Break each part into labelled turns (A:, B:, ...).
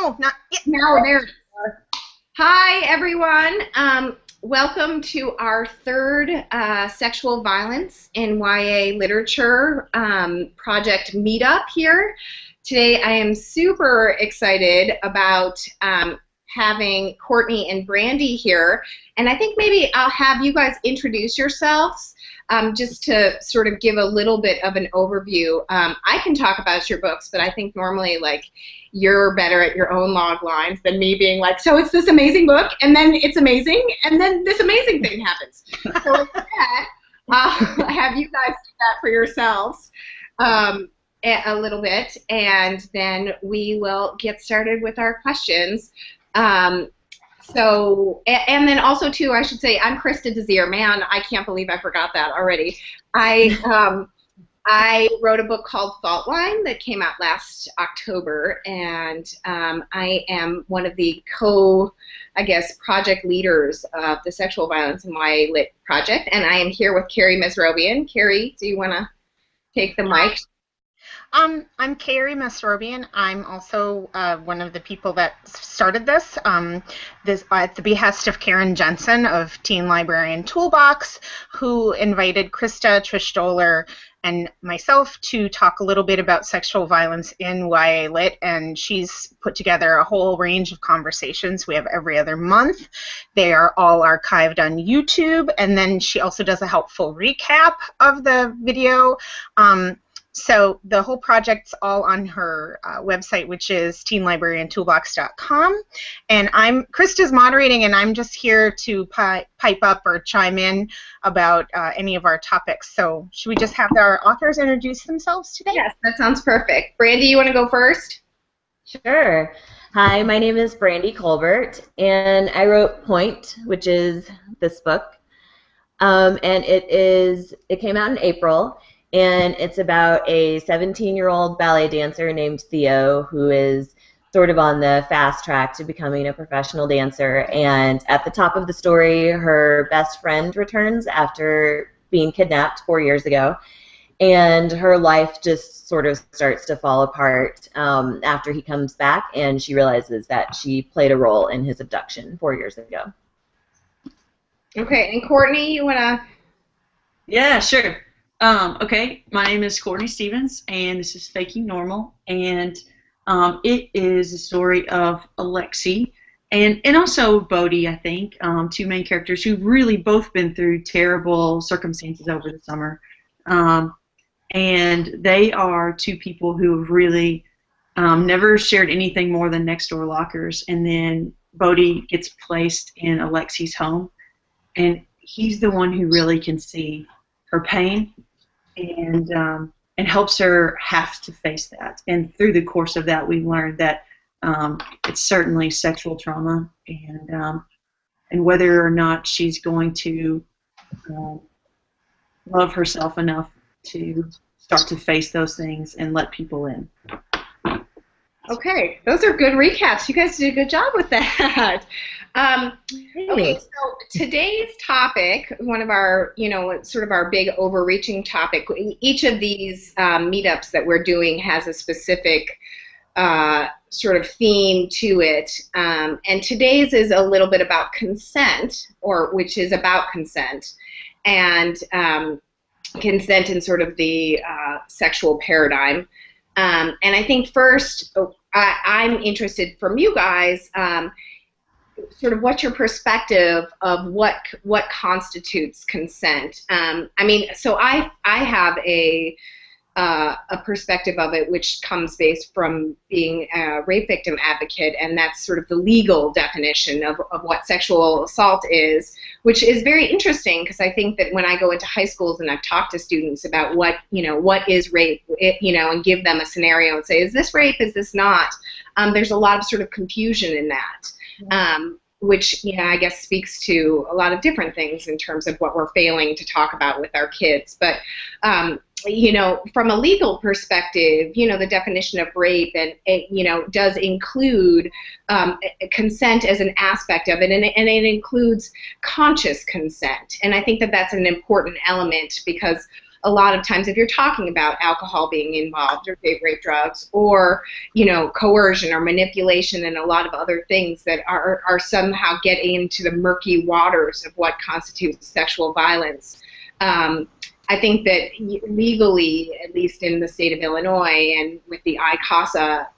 A: No, not yet.
B: No, there. Hi, everyone. Welcome to our third Sexual Violence in YA Literature project meetup here. Today I am super excited about having Courtney and Brandy here. And I think maybe I'll have you guys introduce yourselves just to sort of give a little bit of an overview. I can talk about your books, but I think normally like you're better at your own log lines than me being like, so it's this amazing book, and then it's amazing, and then this amazing thing happens. So instead, I'll have you guys do that for yourselves a little bit, and then we will get started with our questions. And then also too, I should say, I'm Christa Desir. Man, I can't believe I forgot that already. I wrote a book called Fault Line that came out last October, and I am one of the project leaders of the Sexual Violence in YA Lit project, and I am here with Carrie Mesrobian. Carrie, do you want to take the mic?
A: I'm Carrie Mesrobian. I'm also one of the people that started this at the behest of Karen Jensen of Teen Librarian Toolbox, who invited Christa, Trish Stoller, and myself to talk a little bit about sexual violence in YA Lit, and she's put together a whole range of conversations we have every other month. They are all archived on YouTube, and then she also does a helpful recap of the video. So the whole project's all on her website, which is teenlibrariantoolbox.com. And Krista's moderating, and I'm just here to pipe up or chime in about any of our topics. So should we just have our authors introduce themselves today?
B: Yes, that sounds perfect. Brandy, you want to go first?
C: Sure. Hi, my name is Brandy Colbert, and I wrote POINTE, which is this book. And it came out in April. And it's about a 17-year-old ballet dancer named Theo who is sort of on the fast track to becoming a professional dancer. And at the top of the story, her best friend returns after being kidnapped 4 years ago. And her life just sort of starts to fall apart after he comes back, and she realizes that she played a role in his abduction 4 years ago.
B: Okay, and Courtney, you want to?
D: Yeah, sure. Okay, my name is Courtney Stevens, and this is Faking Normal, and it is a story of Alexi and also Bodhi, I think, two main characters who've really both been through terrible circumstances over the summer, and they are two people who have really never shared anything more than next-door lockers, and then Bodhi gets placed in Alexi's home, and he's the one who really can see her pain and helps her have to face that. And through the course of that, we've learned that it's certainly sexual trauma, and whether or not she's going to love herself enough to start to face those things and let people in.
B: Okay, those are good recaps. You guys did a good job with that. Okay, so today's topic, one of our, sort of our big overreaching topic, each of these meetups that we're doing has a specific sort of theme to it. And today's is a little bit about consent, which is about consent, and consent in sort of the sexual paradigm. And I think first, I'm interested from you guys, sort of what's your perspective of what constitutes consent? I mean, so I have a perspective of it which comes based from being a rape victim advocate, and that's sort of the legal definition of what sexual assault is, which is very interesting because I think that when I go into high schools and I've talked to students about what is rape, and give them a scenario and say, is this rape, is this not? There's a lot of sort of confusion in that. Which I guess speaks to a lot of different things in terms of what we're failing to talk about with our kids. But from a legal perspective, the definition of rape and does include consent as an aspect of it, and it includes conscious consent. And I think that that's an important element because a lot of times if you're talking about alcohol being involved or date rape drugs or, you know, coercion or manipulation and a lot of other things that are somehow getting into the murky waters of what constitutes sexual violence. I think that legally, at least in the state of Illinois and with the ICASA,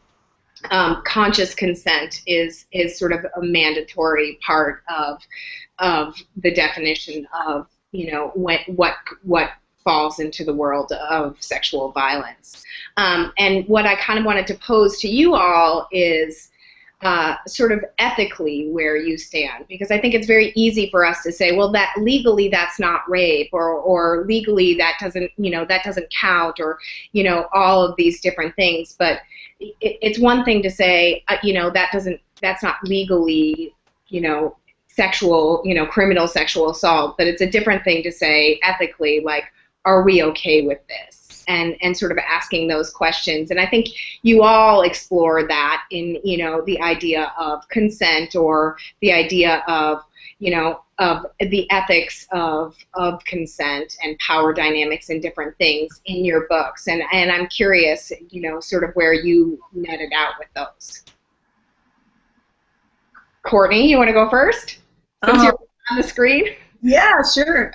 B: conscious consent is sort of a mandatory part of the definition of, you know, what falls into the world of sexual violence. And what I kind of wanted to pose to you all is sort of ethically where you stand, because I think it's very easy for us to say, well, that legally that's not rape, or legally that doesn't, you know, that doesn't count, or, you know, all of these different things. But it's one thing to say, you know, that's not legally, you know, sexual, you know, criminal sexual assault, but it's a different thing to say ethically, like, are we okay with this? And sort of asking those questions. And I think you all explore that in, you know, the idea of consent, or the idea of, you know, of the ethics of consent and power dynamics and different things in your books. And I'm curious, you know, sort of where you netted out with those. Courtney, you want to go first? Since you're on the screen?
D: Yeah, sure.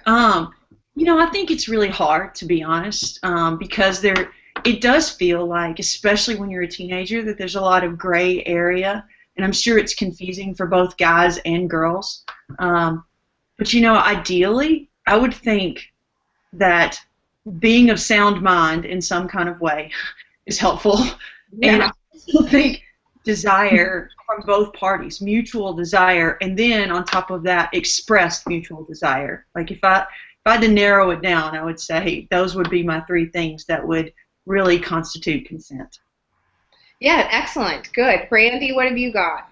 D: You know, I think it's really hard, to be honest, because it does feel like, especially when you're a teenager, that there's a lot of gray area, and I'm sure it's confusing for both guys and girls. But, you know, ideally, I would think that being of sound mind in some kind of way is helpful. Yeah. And I think desire from both parties, mutual desire, and then on top of that, expressed mutual desire. Like if I had to narrow it down, I would say those would be my three things that would really constitute consent.
B: Yeah, excellent. Good. Brandy, what have you got?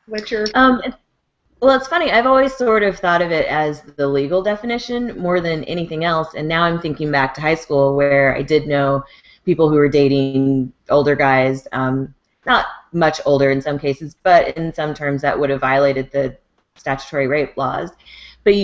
B: What's your...
C: Well, it's funny. I've always sort of thought of it as the legal definition more than anything else, and now I'm thinking back to high school where I did know people who were dating older guys, not much older in some cases, but in some terms that would have violated the statutory rape laws. But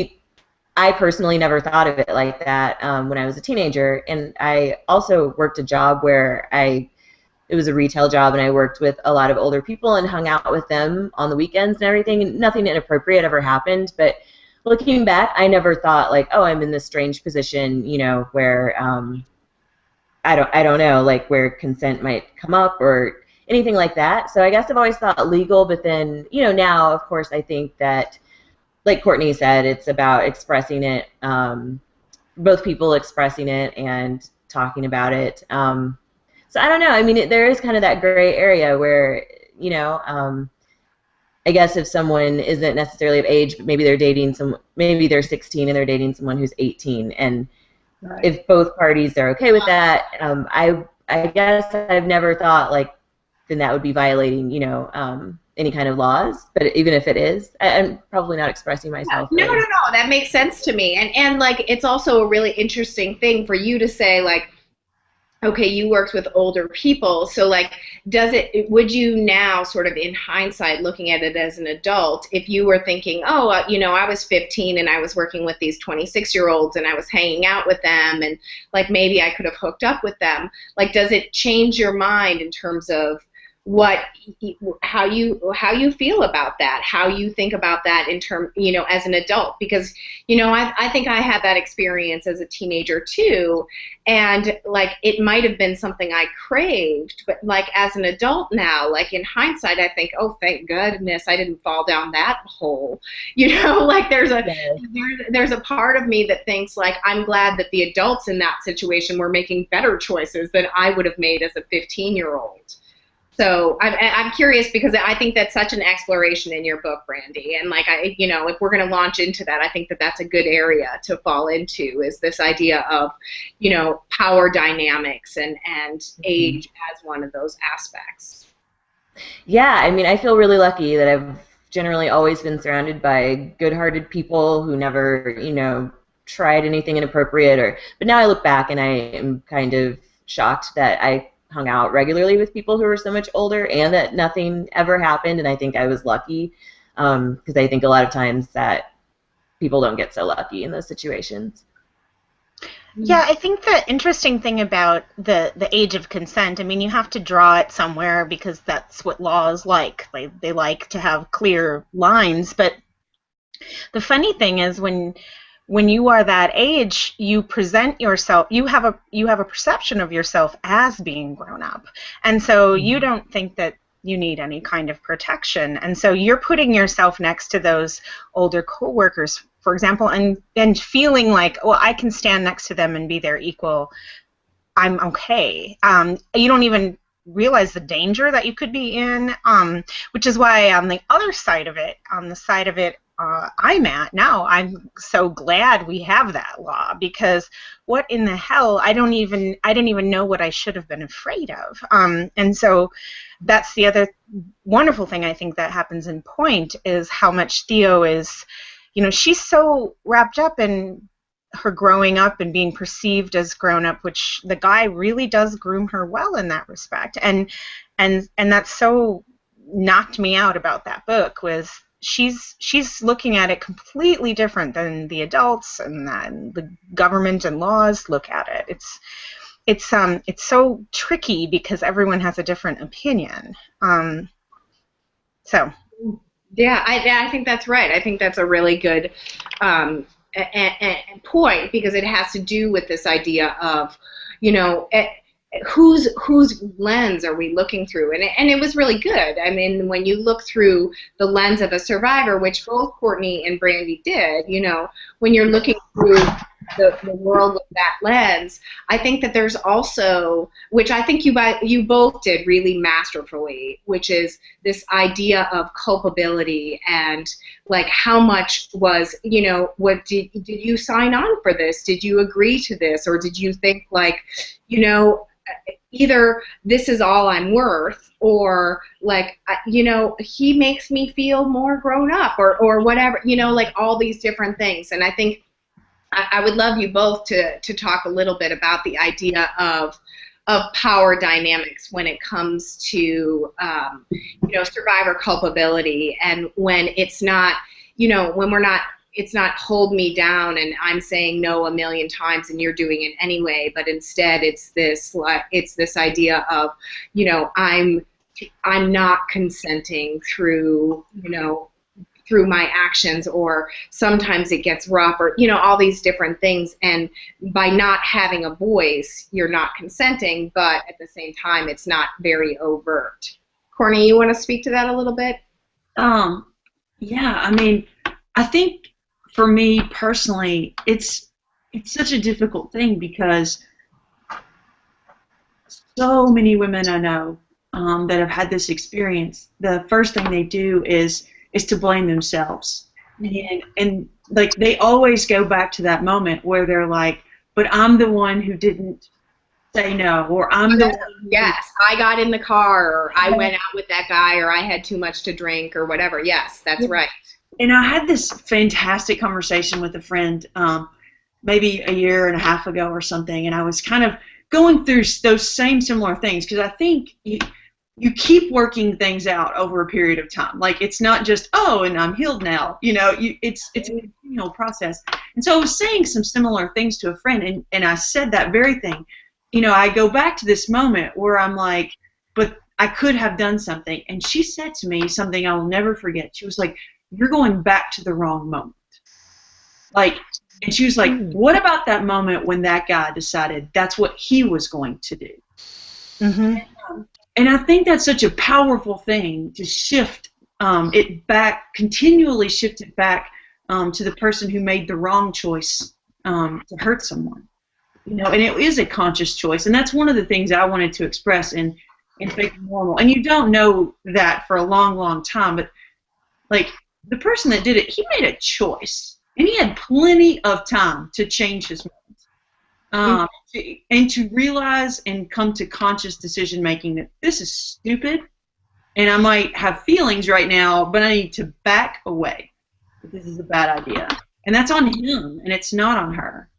C: I personally never thought of it like that when I was a teenager, and I also worked a job where it was a retail job, and I worked with a lot of older people and hung out with them on the weekends and everything, and nothing inappropriate ever happened. But looking back, I never thought like, oh, I'm in this strange position, you know, where I don't know, like where consent might come up or anything like that. So I guess I've always thought legal, but then, you know, now of course I think that, like Courtney said, it's about expressing it, both people expressing it and talking about it. So I don't know. I mean, there is kind of that gray area where, you know, I guess if someone isn't necessarily of age, but maybe maybe they're 16 and they're dating someone who's 18, and right. If both parties are okay with that, I guess I've never thought like then that would be violating, you know, any kind of laws. But even if it is, I'm probably not expressing myself.
B: No, that makes sense to me. And like it's also a really interesting thing for you to say, like, okay, you worked with older people, so like would you now sort of in hindsight looking at it as an adult, if you were thinking, oh, you know, I was 15 and I was working with these 26-year-olds and I was hanging out with them and like maybe I could have hooked up with them, like does it change your mind in terms of how you feel about that, how you think about that in term, you know, as an adult? Because, you know, I think I had that experience as a teenager too, and like it might have been something I craved, but like as an adult now, like in hindsight, I think, oh, thank goodness I didn't fall down that hole, you know, like there's a part of me that thinks like I'm glad that the adults in that situation were making better choices than I would have made as a 15-year-old. So I'm curious because I think that's such an exploration in your book, Brandy. And like you know, if we're going to launch into that, I think that that's a good area to fall into, is this idea of, you know, power dynamics and age as one of those aspects.
C: Yeah, I mean, I feel really lucky that I've generally always been surrounded by good-hearted people who never, you know, tried anything inappropriate. But now I look back and I am kind of shocked that I hung out regularly with people who were so much older and that nothing ever happened, and I think I was lucky because I think a lot of times that people don't get so lucky in those situations.
A: Yeah, I think the interesting thing about the age of consent, I mean, you have to draw it somewhere because that's what laws like. They like to have clear lines, but the funny thing is when you are that age, you present yourself, you have a perception of yourself as being grown up. And so you don't think that you need any kind of protection. And so you're putting yourself next to those older coworkers, for example, and feeling like, well, I can stand next to them and be their equal. I'm okay. You don't even realize the danger that you could be in, which is why on the other side of it, on the side of it I'm at now, I'm so glad we have that law, because what in the hell, I didn't even know what I should have been afraid of. And so that's the other wonderful thing I think that happens in Pointe, is how much Theo is, she's so wrapped up in her growing up and being perceived as grown up, which the guy really does groom her well in that respect. And that's so knocked me out about that book, was she's looking at it completely different than the adults and then the government and laws look at it. It's so tricky because everyone has a different opinion. So
B: yeah, I think that's right. I think that's a really good point, because it has to do with this idea of, whose lens are we looking through? And it was really good. I mean, when you look through the lens of a survivor, which both Courtney and Brandy did, when you're looking through the world with that lens, I think that there's also, which I think you both did really masterfully, which is this idea of culpability and like how much was, what did you sign on for this? Did you agree to this? Or did you think like, either this is all I'm worth, or like, he makes me feel more grown up, or whatever, like all these different things. And I think I would love you both to talk a little bit about the idea of power dynamics when it comes to survivor culpability, and when it's not, when we're not, it's not hold me down and I'm saying no a million times and you're doing it anyway, but instead it's this idea of, I'm not consenting through, through my actions, or sometimes it gets rough, or all these different things, and by not having a voice you're not consenting, but at the same time it's not very overt. Courtney, you want to speak to that a little bit?
D: Yeah, I mean, I think for me personally, it's such a difficult thing, because so many women I know that have had this experience, the first thing they do is to blame themselves. And like they always go back to that moment where they're like, but I'm the one who didn't say no, or I'm the one who,
B: yes, I got in the car, or I went out with that guy, or I had too much to drink, or whatever. Yes, that's right.
D: And I had this fantastic conversation with a friend maybe a year and a half ago or something, and I was kind of going through those same similar things, because I think you keep working things out over a period of time. Like, it's not just, oh, and I'm healed now. It's a continual process. And so I was saying some similar things to a friend, and I said that very thing. I go back to this moment where I'm like, but I could have done something. And she said to me something I will never forget. She was like, you're going back to the wrong moment. And she was like, what about that moment when that guy decided that's what he was going to do? Mm-hmm. And I think that's such a powerful thing to shift it back, continually shift it back to the person who made the wrong choice to hurt someone. And it is a conscious choice, and that's one of the things I wanted to express in Fake and Normal. And you don't know that for a long, long time, but like, the person that did it, he made a choice, and he had plenty of time to change his mind, and to realize and come to conscious decision making that this is stupid, and I might have feelings right now, but I need to back away. This is a bad idea, and that's on him, and it's not on her.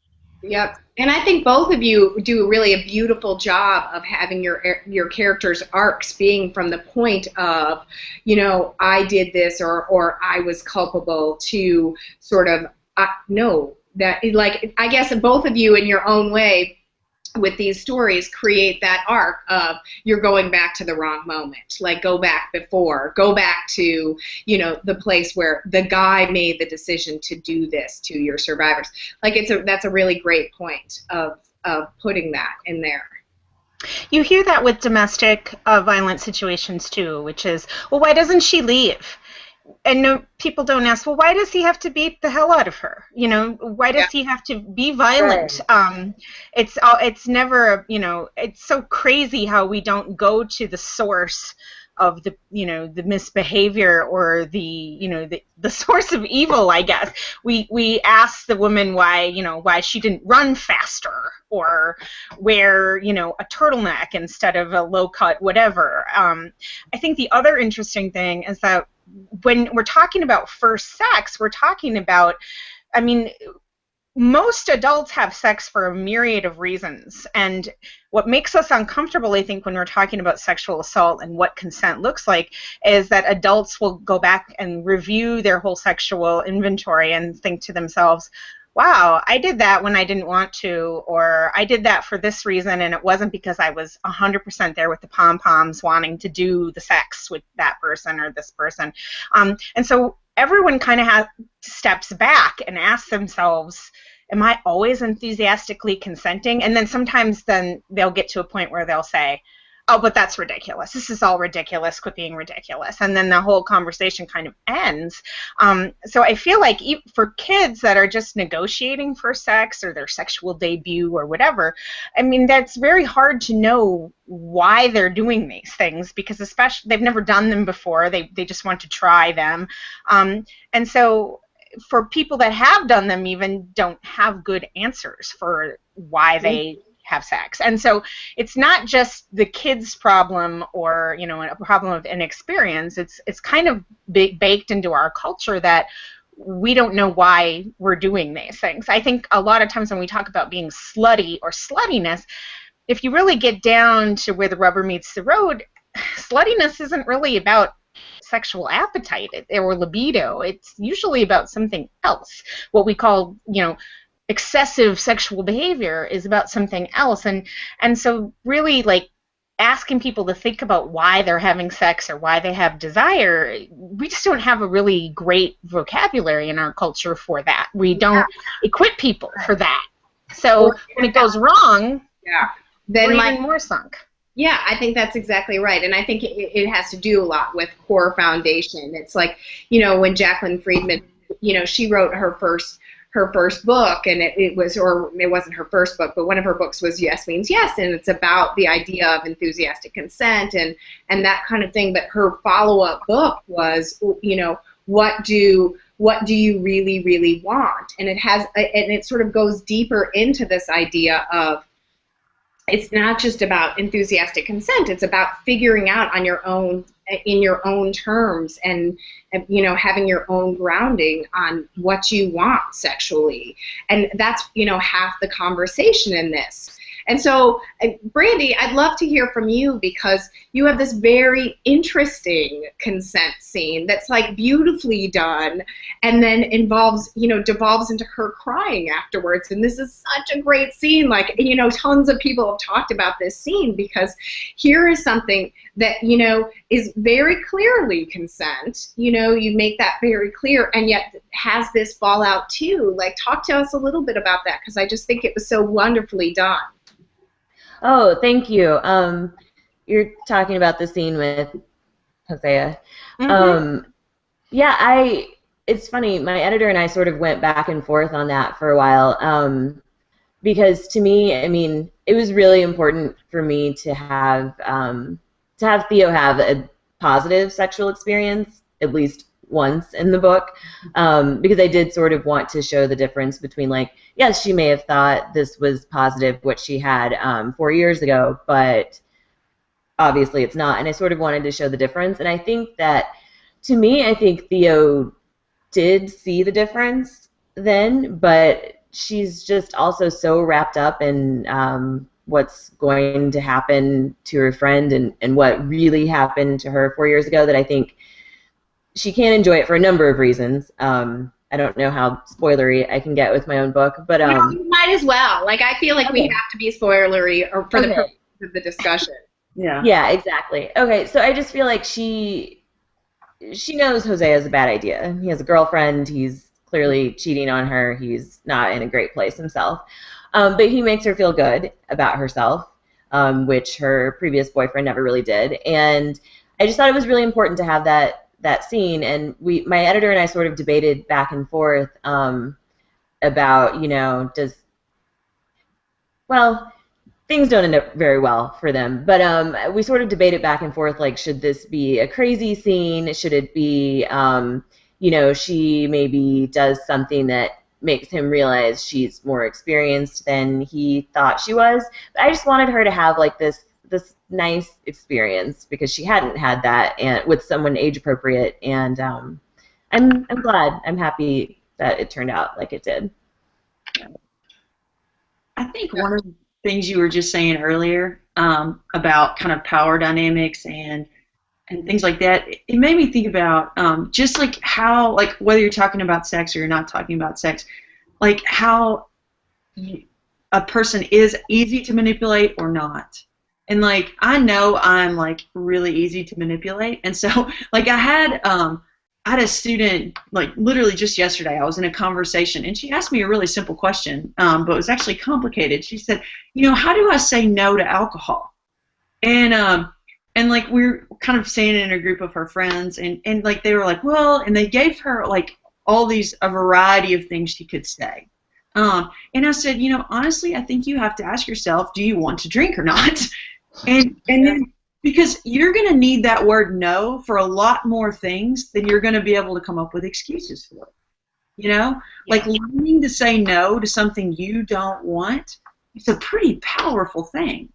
B: Yep. And I think both of you do really a beautiful job of having your characters' arcs being from the point of, I did this, or I was culpable, to sort of, no, that, like, I guess both of you in your own way with these stories create that arc of you're going back to the wrong moment, like go back before, go back to, you know, the place where the guy made the decision to do this to your survivors. Like that's a really great point of putting that in there.
A: You hear that with domestic violence situations too, which is, well, why doesn't she leave? And no, people don't ask, well, why does he have to beat the hell out of her? You know, why does he have to be violent?
C: Right.
A: It's never, you know, it's so crazy how we don't go to the source of the, you know, the misbehavior or the, you know, the source of evil, I guess. We ask the woman why, you know, why she didn't run faster or wear, you know, a turtleneck instead of a low cut, whatever. I think the other interesting thing is that when we're talking about first sex, we're talking about, I mean, most adults have sex for a myriad of reasons, and what makes us uncomfortable, I think, when we're talking about sexual assault and what consent looks like, is that adults will go back and review their whole sexual inventory and think to themselves, wow, I did that when I didn't want to, or I did that for this reason, and it wasn't because I was 100% there with the pom-poms wanting to do the sex with that person or this person. And so everyone kind of steps back and asks themselves, am I always enthusiastically consenting? And then sometimes then they'll get to a point where they'll say, oh, but that's ridiculous. This is all ridiculous. Quit being ridiculous. And then the whole conversation kind of ends. So I feel like for kids that are just negotiating for sex or their sexual debut or whatever, I mean, that's very hard to know why they're doing these things, because especially they've never done them before. They just want to try them. And so for people that have done them even don't have good answers for why they have sex. And so it's not just the kid's problem or, you know, a problem of inexperience. It's kind of baked into our culture that we don't know why we're doing these things. I think a lot of times when we talk about being slutty or sluttiness, if you really get down to where the rubber meets the road, sluttiness isn't really about sexual appetite or libido. It's usually about something else. What we call, you know, excessive sexual behavior is about something else. And so really, like, asking people to think about why they're having sex or why they have desire, we just don't have a really great vocabulary in our culture for that. We don't equip people for that. So when it goes wrong,
B: then
A: we're even more sunk.
B: Yeah, I think that's exactly right. And I think it has to do a lot with core foundation. It's like, you know, when Jacqueline Friedman, you know, she wrote her first book, and it wasn't her first book, but one of her books was Yes Means Yes, and it's about the idea of enthusiastic consent and that kind of thing. But her follow-up book was, you know, what do you really, really want? And it sort of goes deeper into this idea of, it's not just about enthusiastic consent. It's about figuring out on your own, in your own terms, and you know, having your own grounding on what you want sexually. And that's, you know, half the conversation in this. And so, Brandy, I'd love to hear from you, because you have this very interesting consent scene that's like beautifully done, and then devolves into her crying afterwards. And this is such a great scene. Like, you know, tons of people have talked about this scene, because here is something that, you know, is very clearly consent. You know, you make that very clear, and yet has this fallout too. Like, talk to us a little bit about that, because I just think it was so wonderfully done.
C: Oh, thank you. You're talking about the scene with Hosea.
A: Mm-hmm.
C: Yeah, it's funny, my editor and I sort of went back and forth on that for a while, because to me, I mean, it was really important for me to have Theo have a positive sexual experience, at least once in the book, because I did sort of want to show the difference between, like, yes, she may have thought this was positive, what she had 4 years ago, but obviously it's not, and I sort of wanted to show the difference. And I think that, to me, I think Theo did see the difference then, but she's just also so wrapped up in what's going to happen to her friend and what really happened to her 4 years ago, that I think she can't enjoy it for a number of reasons. I don't know how spoilery I can get with my own book, but
B: you might as well. Like, I feel like we have to be spoilery or for the purpose of the discussion.
D: Yeah.
C: Yeah, exactly. Okay, so I just feel like she knows Hosea is a bad idea. He has a girlfriend. He's clearly cheating on her. He's not in a great place himself. But he makes her feel good about herself, which her previous boyfriend never really did. And I just thought it was really important to have that scene. And my editor and I sort of debated back and forth about, things don't end up very well for them. But we sort of debated back and forth, like, should this be a crazy scene? Should it be, she maybe does something that makes him realize she's more experienced than he thought she was. But I just wanted her to have, like, this nice experience because she hadn't had that and with someone age appropriate. And I'm glad. I'm happy that it turned out like it did.
D: I think one of the things you were just saying earlier about kind of power dynamics and things like that, it made me think about just like how, like, whether you're talking about sex or you're not talking about sex, like how a person is easy to manipulate or not. And, like, I know I'm, like, really easy to manipulate. And so, like, I had a student, like, literally just yesterday, I was in a conversation, and she asked me a really simple question, but it was actually complicated. She said, how do I say no to alcohol? And like, we were kind of saying it in a group of her friends, and like, they were like, well, and they gave her, like, a variety of things she could say. And I said, honestly, I think you have to ask yourself, do you want to drink or not? And then, because you're going to need that word no for a lot more things than you're going to be able to come up with excuses for. Like, learning to say no to something you don't want, it's a pretty powerful thing.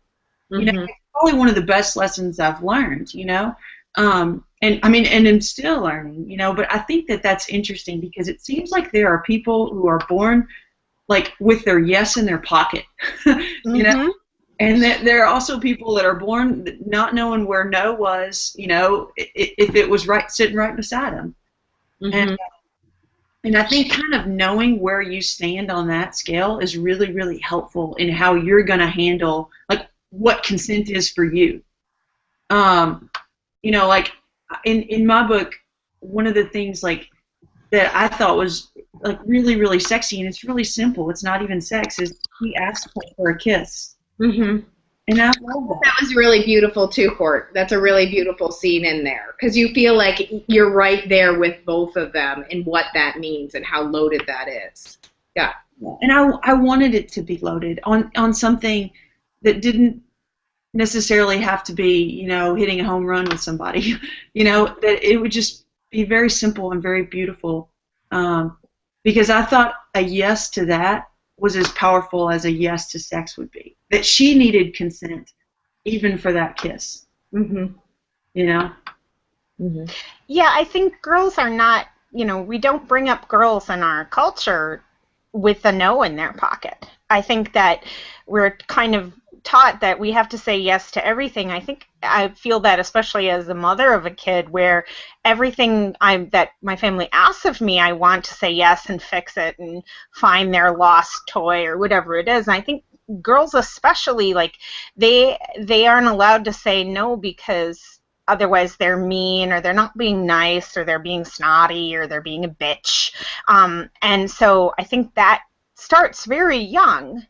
C: Mm-hmm.
D: It's probably one of the best lessons I've learned, and I'm still learning, but I think that that's interesting because it seems like there are people who are born, like, with their yes in their pocket,
C: Mm-hmm.
D: And that there are also people that are born not knowing where no was, if it was sitting right beside them.
C: Mm-hmm.
D: And I think kind of knowing where you stand on that scale is really, really helpful in how you're going to handle, like, what consent is for you. Like, in my book, one of the things, like, that I thought was, like, really, really sexy, and it's really simple, it's not even sex, is he asked for a kiss.
B: Mm-hmm.
D: And I love that.
B: That was really beautiful too, Court. That's a really beautiful scene in there because you feel like you're right there with both of them and what that means and how loaded that is. Yeah.
D: And I wanted it to be loaded on something that didn't necessarily have to be, hitting a home run with somebody. That it would just be very simple and very beautiful. Because I thought a yes to that was as powerful as a yes to sex would be. That she needed consent, even for that kiss.
B: Mm-hmm.
C: Mm-hmm.
A: Yeah, I think girls are not, we don't bring up girls in our culture with a no in their pocket. I think that we're kind of taught that we have to say yes to everything. I feel that especially as a mother of a kid, where everything that my family asks of me, I want to say yes and fix it and find their lost toy or whatever it is. And I think girls especially, like, they aren't allowed to say no because otherwise they're mean or they're not being nice or they're being snotty or they're being a bitch. And so I think that starts very young.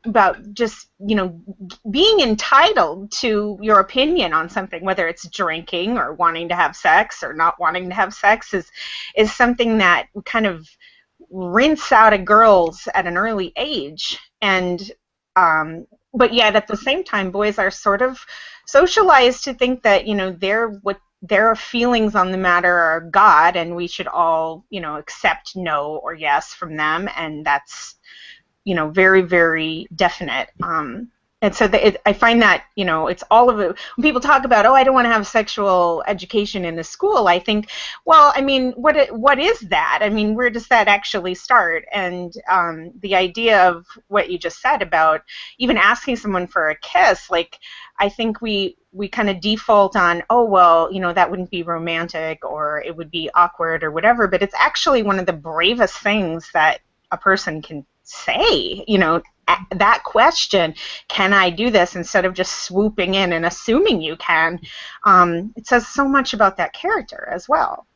A: About just, being entitled to your opinion on something, whether it's drinking or wanting to have sex or not wanting to have sex, is something that kind of rinse out of girls at an early age. And but yet at the same time, boys are sort of socialized to think that, their feelings on the matter are God, and we should all, accept no or yes from them, and that's very, very definite. And so I find that, you know, it's all of it. When people talk about, oh, I don't want to have sexual education in the school, I think, well, I mean, what is that? I mean, where does that actually start? And the idea of what you just said about even asking someone for a kiss, like, I think we kind of default on, oh, well, you know, that wouldn't be romantic or it would be awkward or whatever, but it's actually one of the bravest things that a person can say, you know, that question, can I do this, instead of just swooping in and assuming you can. It says so much about that character as well.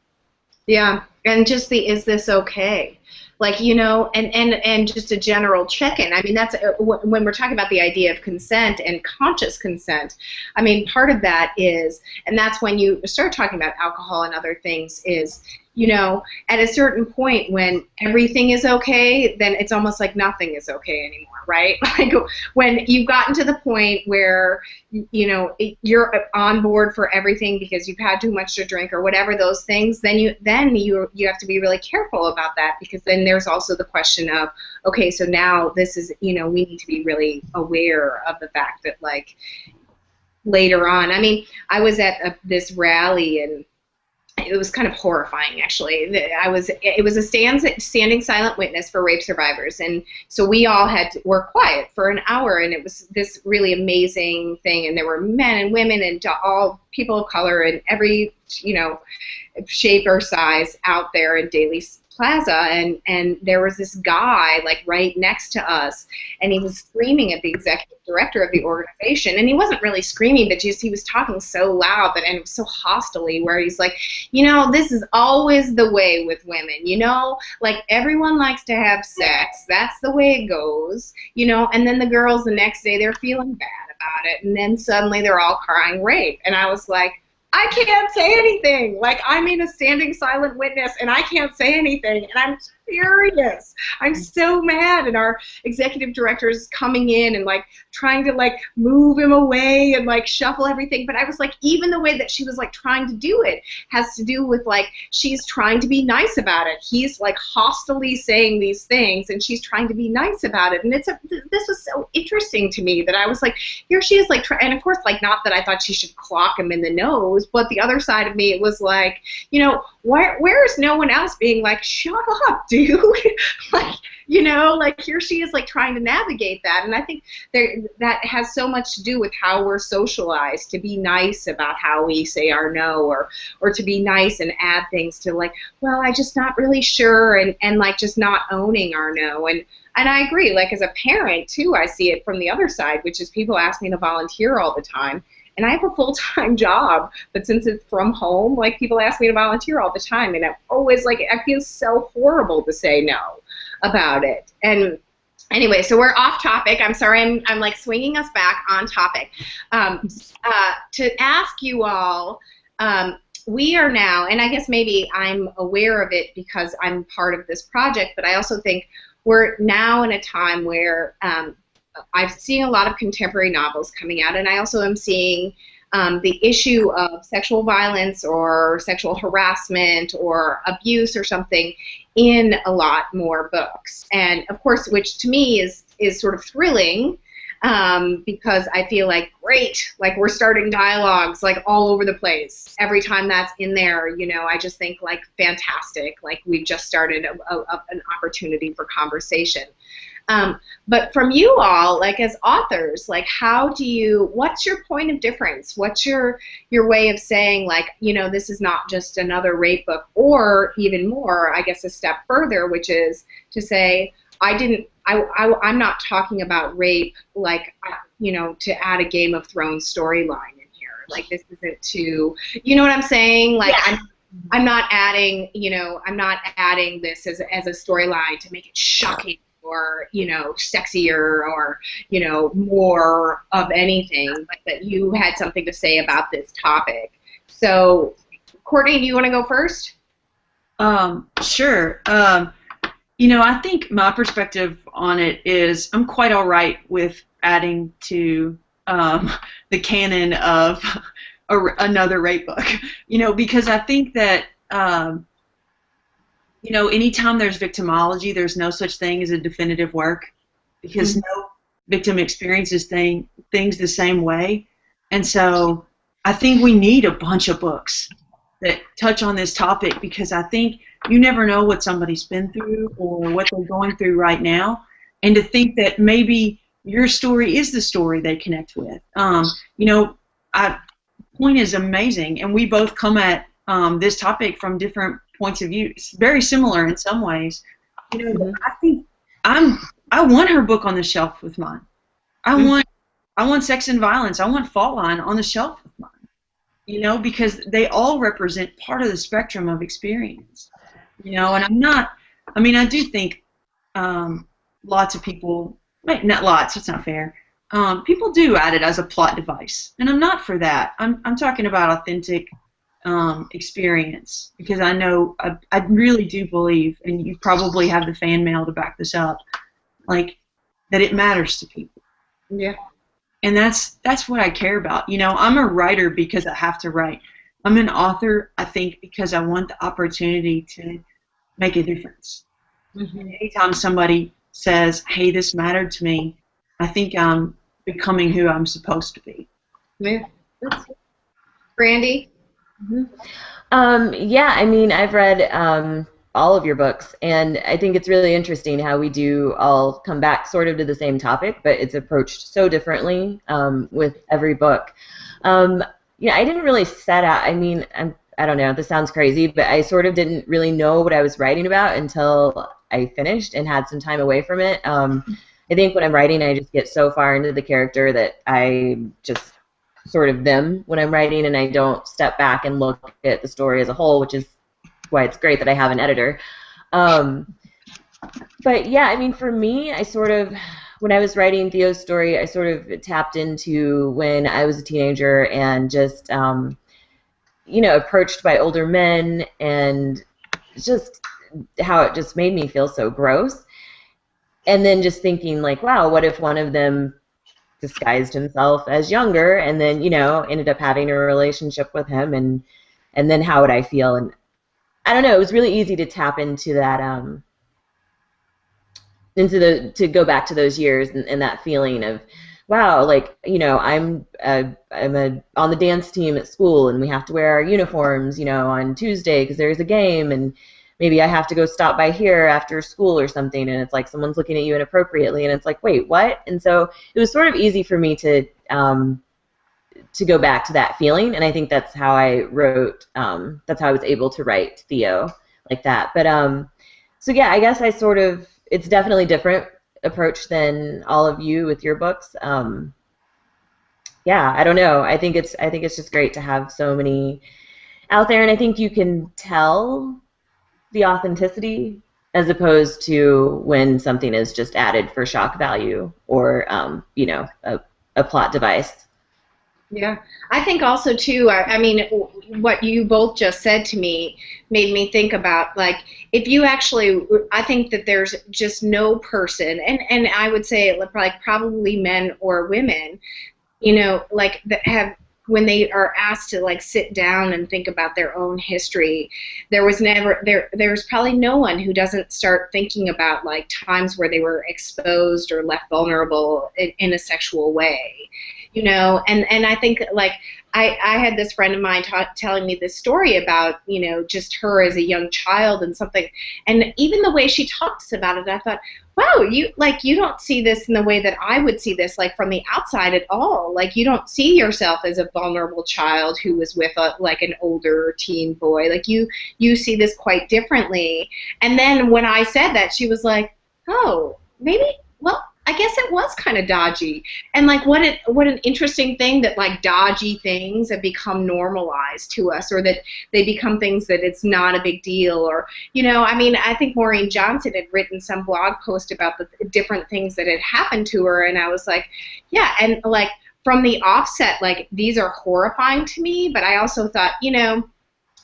B: Yeah, and just the, is this okay? Like, you know, and just a general check-in. I mean, that's when we're talking about the idea of consent and conscious consent. I mean, part of that is, and that's when you start talking about alcohol and other things, is, you know, at a certain point when everything is okay, then it's almost like nothing is okay anymore, right? Like when you've gotten to the point where, you know, you're on board for everything because you've had too much to drink or whatever those things, then you have to be really careful about that, because then there's also the question of, okay, so now this is, you know, we need to be really aware of the fact that, like, later on, I mean, I was at this rally, and it was kind of horrifying, actually. It was a standing silent witness for rape survivors, and so we all were quiet for an hour, and it was this really amazing thing, and there were men and women and all people of color in every, you know, shape or size out there in Daly Plaza, and there was this guy, like, right next to us, and he was screaming at the executive director of the organization, and he wasn't really screaming, but just he was talking so loud that, and it was so hostily, where he's like, you know, this is always the way with women, you know, like, everyone likes to have sex, that's the way it goes, you know, and then the girls the next day, they're feeling bad about it, and then suddenly they're all crying rape, and I was like, I can't say anything. Like, I'm in a standing silent witness, and I can't say anything, and I'm furious. I'm so mad, and our executive director is coming in and, like, trying to, like, move him away and, like, shuffle everything. But I was like, even the way that she was, like, trying to do it has to do with, like, she's trying to be nice about it. He's, like, hostilely saying these things, and she's trying to be nice about it. And this was so interesting to me that I was like, here she is, like, and of course, like, not that I thought she should clock him in the nose, but the other side of me, it was like, you know, where is no one else being like, shut up, dude? Like, you know, like, here she is, like, trying to navigate that, and I think that has so much to do with how we're socialized to be nice about how we say our no, or to be nice and add things to, like, well, I'm just not really sure, and like, just not owning our no. And I agree, like, as a parent too, I see it from the other side, which is people ask me to volunteer all the time. And I have a full-time job, but since it's from home, like, people ask me to volunteer all the time, and I'm always like, I feel so horrible to say no about it. And anyway, so we're off topic. I'm sorry, I'm like swinging us back on topic. To ask you all, we are now, and I guess maybe I'm aware of it because I'm part of this project, but I also think we're now in a time where I've seen a lot of contemporary novels coming out, and I also am seeing the issue of sexual violence or sexual harassment or abuse or something in a lot more books. And of course, which to me is sort of thrilling, because I feel like, great, like, we're starting dialogues, like, all over the place. Every time that's in there, you know, I just think, like, fantastic, like, we've just started an opportunity for conversation. But from you all, like, as authors, like, what's your point of difference? What's your way of saying, like, you know, this is not just another rape book, or even more, I guess, a step further, which is to say, I'm not talking about rape, like, you know, to add a Game of Thrones storyline in here. Like, this isn't to, you know what I'm saying? Like, yeah. I'm not adding, you know, I'm not adding this as a storyline to make it shocking, or, you know, sexier, or, you know, more of anything, but that you had something to say about this topic. So, Courtney, do you want to go first?
D: Sure. You know, I think my perspective on it is I'm quite all right with adding to the canon of another rape book, you know, because I think that you know, anytime there's victimology, there's no such thing as a definitive work, because victim experiences things the same way. And so I think we need a bunch of books that touch on this topic, because I think you never know what somebody's been through or what they're going through right now. And to think that maybe your story is the story they connect with. You know, POINTE is amazing, and we both come at this topic from different points of view. It's very similar in some ways. You know, I think I want her book on the shelf with mine. I want Sex and Violence. I want Fault Line on the shelf with mine. You know, because they all represent part of the spectrum of experience. You know, and I do think lots of people, not lots, it's not fair. People do add it as a plot device, and I'm not for that. I'm talking about authentic experience, because I know I really do believe, and you probably have the fan mail to back this up, like that it matters to people.
B: Yeah.
D: And that's what I care about. You know, I'm a writer because I have to write. I'm an author, I think, because I want the opportunity to make a difference. Anytime somebody says, hey, this mattered to me, I think I'm becoming who I'm supposed to be.
B: Yeah. Brandy?
C: Yeah, I mean, I've read all of your books, and I think it's really interesting how we do all come back sort of to the same topic, but it's approached so differently with every book. Yeah, I didn't really set out, I mean, I don't know, this sounds crazy, but I sort of didn't really know what I was writing about until I finished and had some time away from it. I think when I'm writing, I just get so far into the character that I just sort of them when I'm writing, and I don't step back and look at the story as a whole, which is why it's great that I have an editor. But yeah, I mean, for me, I sort of, when I was writing Theo's story, I sort of tapped into when I was a teenager and just, you know, approached by older men, and just how it just made me feel so gross. And then just thinking, like, wow, what if one of them disguised himself as younger, and then, you know, ended up having a relationship with him, and then how would I feel? And I don't know, it was really easy to tap into that, to go back to those years and that feeling of, wow, like, you know, I'm on the dance team at school, and we have to wear our uniforms, you know, on Tuesday because there's a game, and maybe I have to go stop by here after school or something, and it's like someone's looking at you inappropriately, and it's like, wait, what? And so it was sort of easy for me to go back to that feeling, and I think that's how I wrote, that's how I was able to write Theo like that. But so yeah, I guess I sort of, it's definitely different approach than all of you with your books. Yeah, I don't know. I think it's just great to have so many out there, and I think you can tell the authenticity as opposed to when something is just added for shock value or you know, a plot device.
B: Yeah, I think also too, I mean, what you both just said to me made me think about, like, if you actually, I think that there's just no person, and I would say like probably men or women, you know, like that have, when they are asked to like sit down and think about their own history, there's probably no one who doesn't start thinking about like times where they were exposed or left vulnerable in a sexual way, you know, and I think like I had this friend of mine telling me this story about, you know, just her as a young child and something, and even the way she talks about it, I thought, wow, you don't see this in the way that I would see this, like from the outside at all. Like you don't see yourself as a vulnerable child who was with like an older teen boy. Like you see this quite differently. And then when I said that, she was like, oh, maybe, well, I guess it was kind of dodgy. And like what an interesting thing that like dodgy things have become normalized to us, or that they become things that it's not a big deal, or, you know, I mean, I think Maureen Johnson had written some blog post about the different things that had happened to her, and I was like, yeah, and like from the offset, like these are horrifying to me, but I also thought, you know,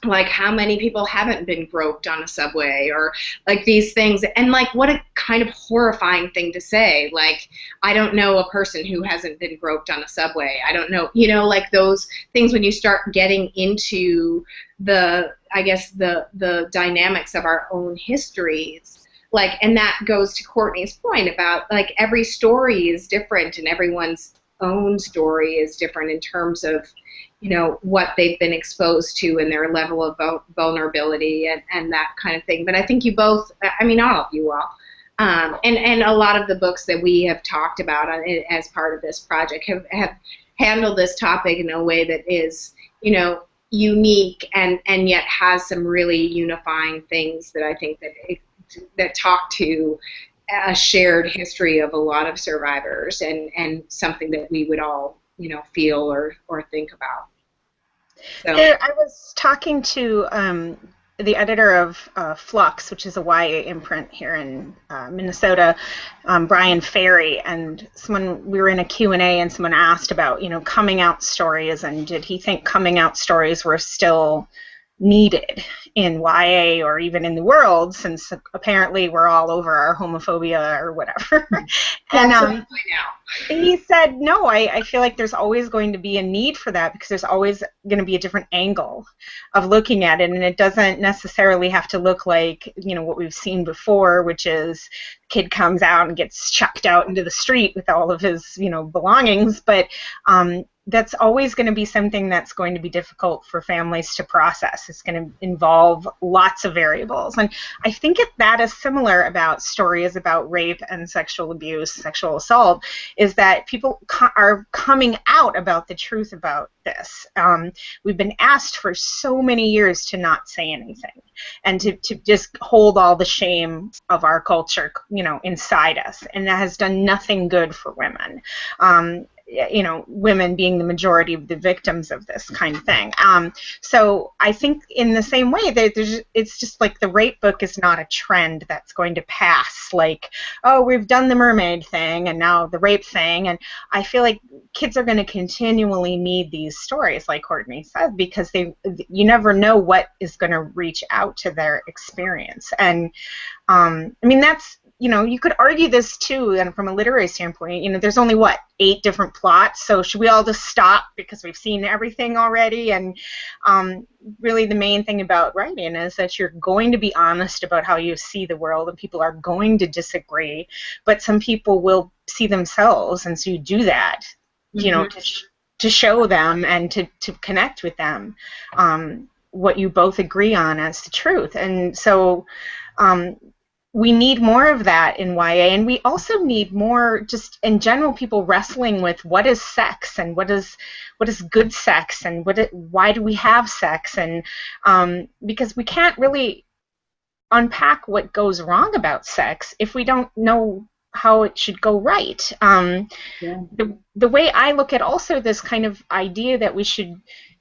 B: like how many people haven't been groped on a subway, or like these things, and like what a kind of horrifying thing to say. Like, I don't know a person who hasn't been groped on a subway. I don't know, you know, like those things when you start getting into the, I guess, the dynamics of our own histories. like, and that goes to Courtney's point about, like, every story is different and everyone's own story is different in terms of, you know, what they've been exposed to and their level of vulnerability and that kind of thing. But I think you both, I mean, all of you all, and a lot of the books that we have talked about as part of this project have handled this topic in a way that is, you know, unique and yet has some really unifying things that I think that talk to a shared history of a lot of survivors and something that we would all, you know, feel or think about. So.
A: I was talking to the editor of Flux, which is a YA imprint here in Minnesota, Brian Ferry, and we were in a Q&A and someone asked about, you know, coming out stories, and did he think coming out stories were still needed in YA or even in the world, since apparently we're all over our homophobia or whatever. And he said, no, I feel like there's always going to be a need for that, because there's always going to be a different angle of looking at it, and it doesn't necessarily have to look like, you know, what we've seen before, which is kid comes out and gets chucked out into the street with all of his, you know, belongings, but that's always going to be something that's going to be difficult for families to process. It's going to involve lots of variables. And I think that is similar about stories about rape and sexual abuse, sexual assault, is that people are coming out about the truth about this. We've been asked for so many years to not say anything and to just hold all the shame of our culture, you know, inside us. And that has done nothing good for women. You know, women being the majority of the victims of this kind of thing. So I think in the same way, it's just like the rape book is not a trend that's going to pass, like, oh, we've done the mermaid thing and now the rape thing. And I feel like kids are going to continually need these stories, like Courtney said, because you never know what is going to reach out to their experience. And I mean, that's, you know, you could argue this too, and from a literary standpoint, you know, there's only, 8 different plots, so should we all just stop because we've seen everything already? And really the main thing about writing is that you're going to be honest about how you see the world, and people are going to disagree, but some people will see themselves, and so you do that, you know, to show them and to connect with them what you both agree on as the truth. And so we need more of that in YA, and we also need more, just in general, people wrestling with what is sex and what is good sex and why do we have sex, and because we can't really unpack what goes wrong about sex if we don't know how it should go right. The way I look at also this kind of idea that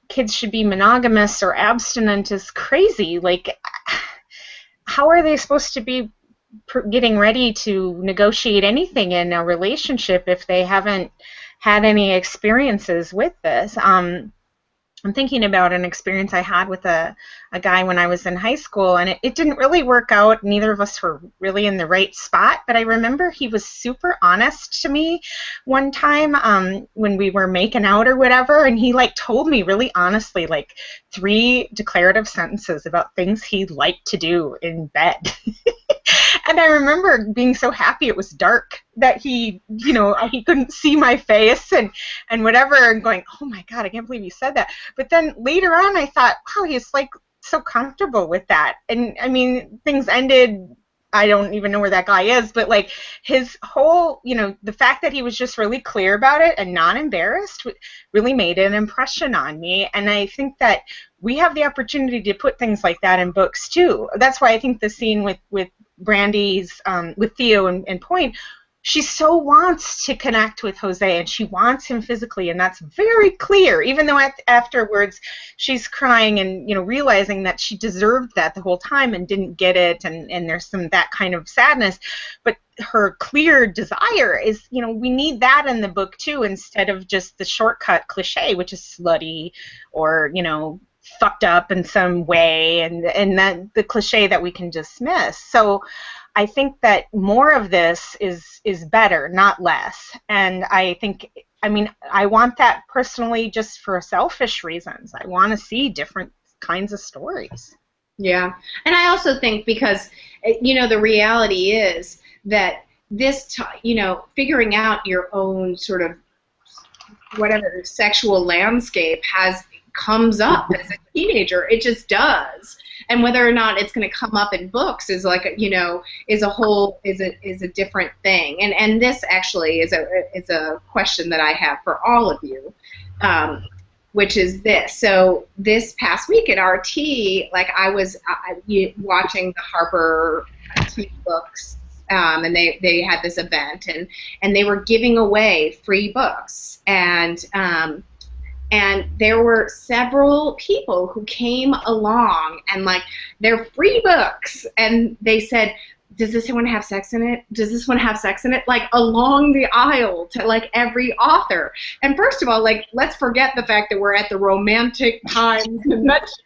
A: kids should be monogamous or abstinent is crazy. Like, how are they supposed to be getting ready to negotiate anything in a relationship if they haven't had any experiences with this? I'm thinking about an experience I had with a guy when I was in high school, and it didn't really work out. Neither of us were really in the right spot, but I remember he was super honest to me one time when we were making out or whatever, and he like told me really honestly like 3 declarative sentences about things he liked to do in bed. And I remember being so happy it was dark, that he, you know, he couldn't see my face and whatever, and going, oh my God, I can't believe he said that. But then later on I thought, wow, he's like so comfortable with that. And I mean, things ended, I don't even know where that guy is, but like his whole, you know, the fact that he was just really clear about it and not embarrassed really made an impression on me. And I think that we have the opportunity to put things like that in books too. That's why I think the scene with Brandy's, with Theo and Pointe, she so wants to connect with Jose, and she wants him physically, and that's very clear, even though afterwards she's crying and, you know, realizing that she deserved that the whole time and didn't get it, and there's some that kind of sadness. But her clear desire is, you know, we need that in the book too, instead of just the shortcut cliche, which is slutty or, you know, fucked up in some way, and that the cliche that we can dismiss. So I think that more of this is better, not less. And I think, I mean, I want that personally just for selfish reasons. I want to see different kinds of stories.
B: Yeah. And I also think because, the reality is that this, figuring out your own sort of whatever sexual landscape comes up as a teenager. It just does. And whether or not it's going to come up in books is like, is a different thing. And this actually is a question that I have for all of you. Which is this. So this past week at RT, like I was watching the Harper teen books, and they had this event, and they were giving away free books, and there were several people who came along, and like they're free books, and they said, does this one have sex in it? Does this one have sex in it? Like along the aisle to like every author. And first of all, like let's forget the fact that we're at the Romantic Times convention.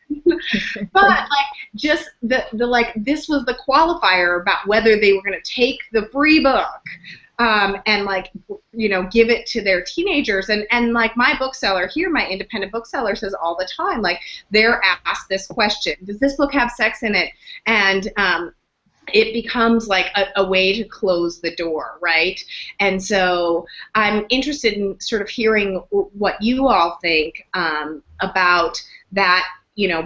B: But like just the like this was the qualifier about whether they were going to take the free book and like give it to their teenagers. And like my bookseller here, my independent bookseller says all the time, like they're asked this question: does this book have sex in it? And it becomes like a way to close the door, right? And so I'm interested in sort of hearing what you all think about that,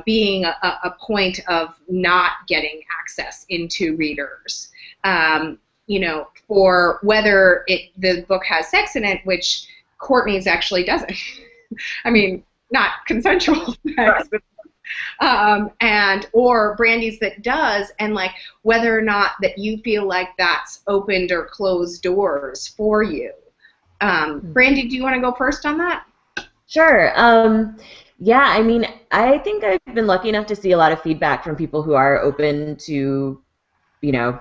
B: being a point of not getting access into readers, for whether the book has sex in it, which Courtney's actually doesn't. I mean, not consensual sex, but or Brandy's that does, and like whether or not that you feel like that's opened or closed doors for you. Brandy, do you want to go first on that?
C: Sure. Yeah, I mean, I think I've been lucky enough to see a lot of feedback from people who are open to,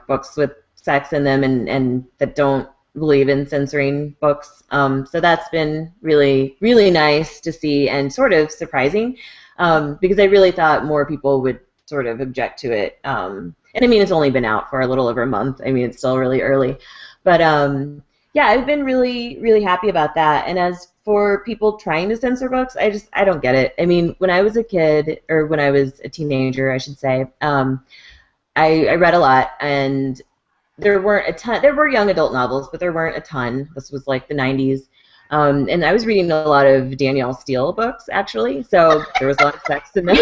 C: books with sex in them and that don't believe in censoring books. So that's been really, really nice to see and sort of surprising. Because I really thought more people would sort of object to it. And I mean, it's only been out for a little over a month. I mean, it's still really early. But yeah, I've been really, really happy about that. And as for people trying to censor books, I don't get it. I mean, when I was a kid, or when I was a teenager, I should say, I read a lot, and there weren't a ton. There were young adult novels, but there weren't a ton. This was like the 90s. And I was reading a lot of Danielle Steele books, actually, so there was a lot of sex in them.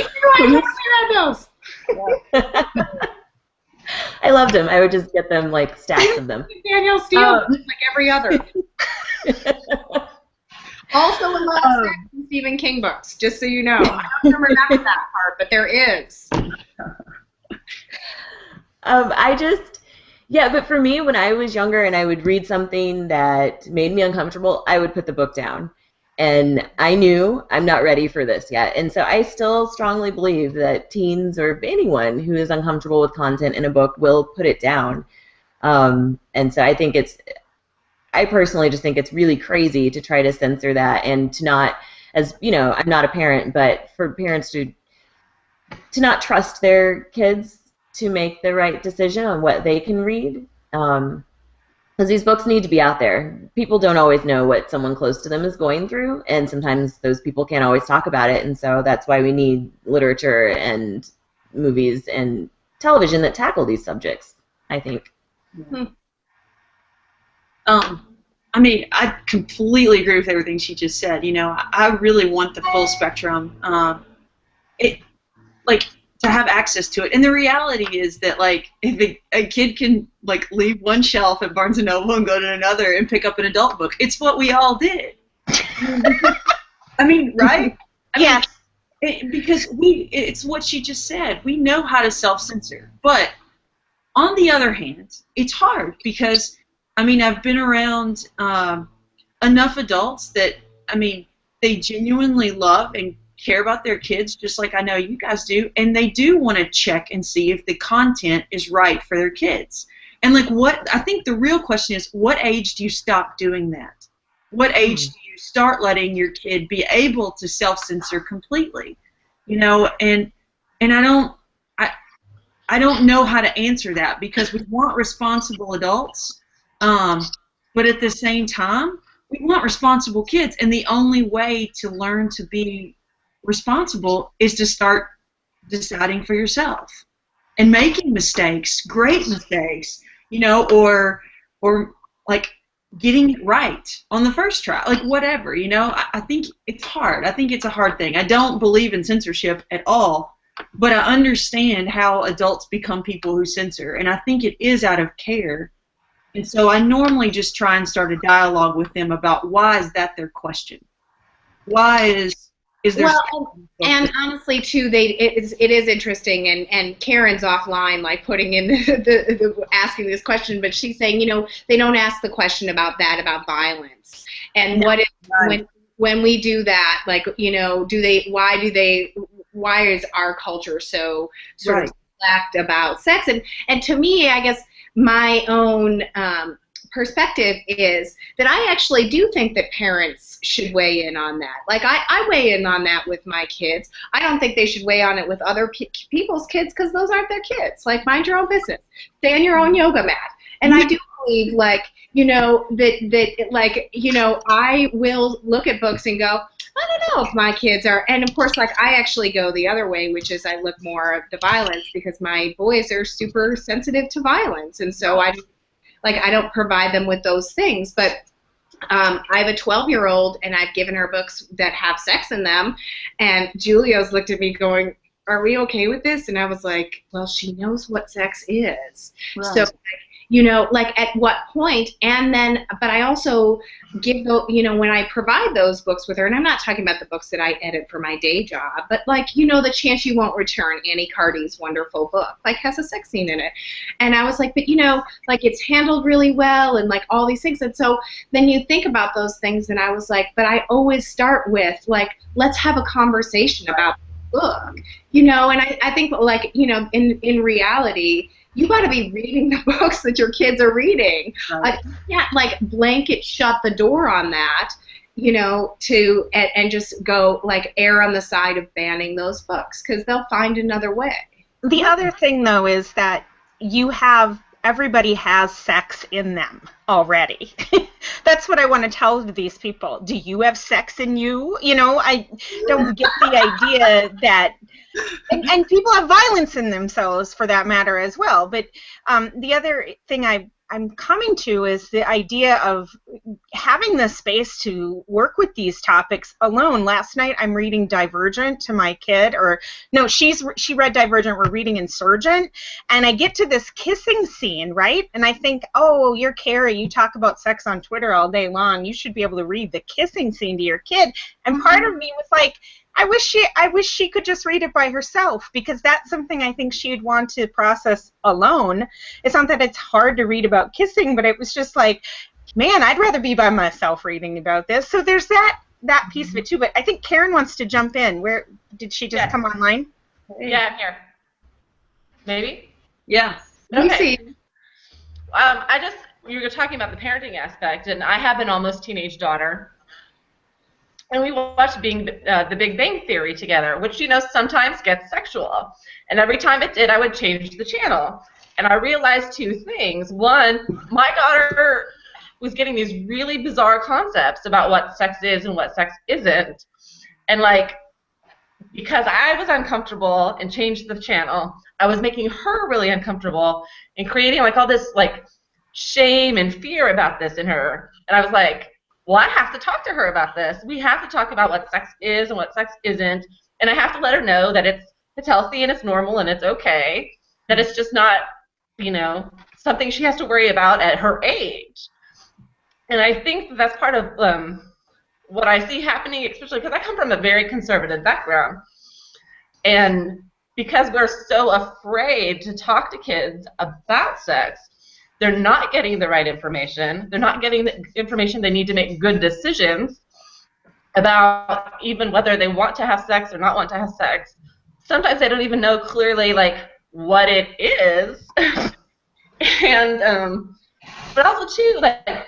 C: I loved them. I would just get them, like, stacks of them.
B: Danielle Steele, like every other. Also a lot of sex in Stephen King books, just so you know. I don't remember that part, but there is.
C: Yeah, but for me, when I was younger and I would read something that made me uncomfortable, I would put the book down. And I knew I'm not ready for this yet. And so I still strongly believe that teens or anyone who is uncomfortable with content in a book will put it down. And so I personally just think it's really crazy to try to censor that and to not, I'm not a parent, but for parents to not trust their kids to make the right decision on what they can read, because these books need to be out there. People don't always know what someone close to them is going through, and sometimes those people can't always talk about it, and so that's why we need literature and movies and television that tackle these subjects, I think.
D: I mean, I completely agree with everything she just said. I really want the full spectrum. To have access to it. And the reality is that, like, if a kid can, like, leave one shelf at Barnes & Noble and go to another and pick up an adult book, it's what we all did. I mean, right?
A: Yeah.
D: Because it's what she just said. We know how to self-censor. But on the other hand, it's hard because, I mean, I've been around enough adults that, I mean, they genuinely love and care about their kids just like I know you guys do, and they do want to check and see if the content is right for their kids. And like, what I think the real question is, what age do you stop doing that? What age do you start letting your kid be able to self-censor completely? And I don't know how to answer that, because we want responsible adults, but at the same time we want responsible kids, and the only way to learn to be responsible is to start deciding for yourself and making mistakes, great mistakes, you know, or like getting it right on the first try, like whatever, you know. I think it's hard. I think it's a hard thing. I don't believe in censorship at all, but I understand how adults become people who censor, and I think it is out of care. And so I normally just try and start a dialogue with them about why is that their question? Why is there?
B: Well, and honestly, too, it is interesting, and Karen's offline, like putting in the asking this question, but she's saying, you know, they don't ask the question about violence, and what if when we do that, like, you know, why is our culture so sort of slacked about sex? And to me, I guess my own perspective is that I actually do think that parents should weigh in on that. Like, I weigh in on that with my kids. I don't think they should weigh on it with other people's kids, because those aren't their kids. Like, mind your own business. Stay on your own yoga mat. And I do believe, like, you know, that like, you know, I will look at books and go, I don't know if my kids are, and of course, like, I actually go the other way, which is I look more at the violence, because my boys are super sensitive to violence, and so I don't provide them with those things. But I have a 12-year-old, and I've given her books that have sex in them, and Julia's looked at me going, are we okay with this? And I was like, well, she knows what sex is. Right. So, you know, like, at what point? And then, but I also give the, you know, when I provide those books with her, and I'm not talking about the books that I edit for my day job, but, like, you know, The Chance You Won't Return, Annie Carty's wonderful book, like, has a sex scene in it. And I was like, but, you know, like, it's handled really well, and, like, all these things. And so then you think about those things, and I was like, but I always start with, like, let's have a conversation about the book, you know. And I think, like, you know, in reality, you got to be reading the books that your kids are reading.
D: Right.
B: You can't, like, blanket shut the door on that, you know, and just go, like, err on the side of banning those books, because they'll find another way.
A: The other thing, though, is that everybody has sex in them already. That's what I want to tell these people. Do you have sex in you? You know, I don't get the idea that, and people have violence in themselves for that matter as well. But the other thing I'm coming to is the idea of having the space to work with these topics alone. Last night I'm reading Divergent to my kid, or no, she read Divergent, we're reading Insurgent, and I get to this kissing scene, right? And I think, oh, you're Carrie, you talk about sex on Twitter all day long, you should be able to read the kissing scene to your kid. And part of me was like, I wish she could just read it by herself, because that's something I think she'd want to process alone. It's not that it's hard to read about kissing, but it was just like, man, I'd rather be by myself reading about this. So there's that piece of it too. But I think Karen wants to jump in. Where did she just come online?
E: Yeah, I'm here. Maybe?
D: Yeah.
E: Okay. You were talking about the parenting aspect, and I have an almost teenage daughter. And we watched the Big Bang Theory together, which, you know, sometimes gets sexual. And every time it did, I would change the channel. And I realized two things. One, my daughter was getting these really bizarre concepts about what sex is and what sex isn't. And, like, because I was uncomfortable and changed the channel, I was making her really uncomfortable and creating, like, all this, like, shame and fear about this in her. And I was like, well, I have to talk to her about this. We have to talk about what sex is and what sex isn't, and I have to let her know that it's healthy and it's normal and it's okay, that it's just not, you know, something she has to worry about at her age. And I think that's part of what I see happening, especially because I come from a very conservative background, and because we're so afraid to talk to kids about sex, they're not getting the right information. They're not getting the information they need to make good decisions about even whether they want to have sex or not want to have sex. Sometimes they don't even know clearly, like, what it is. And but also too, like,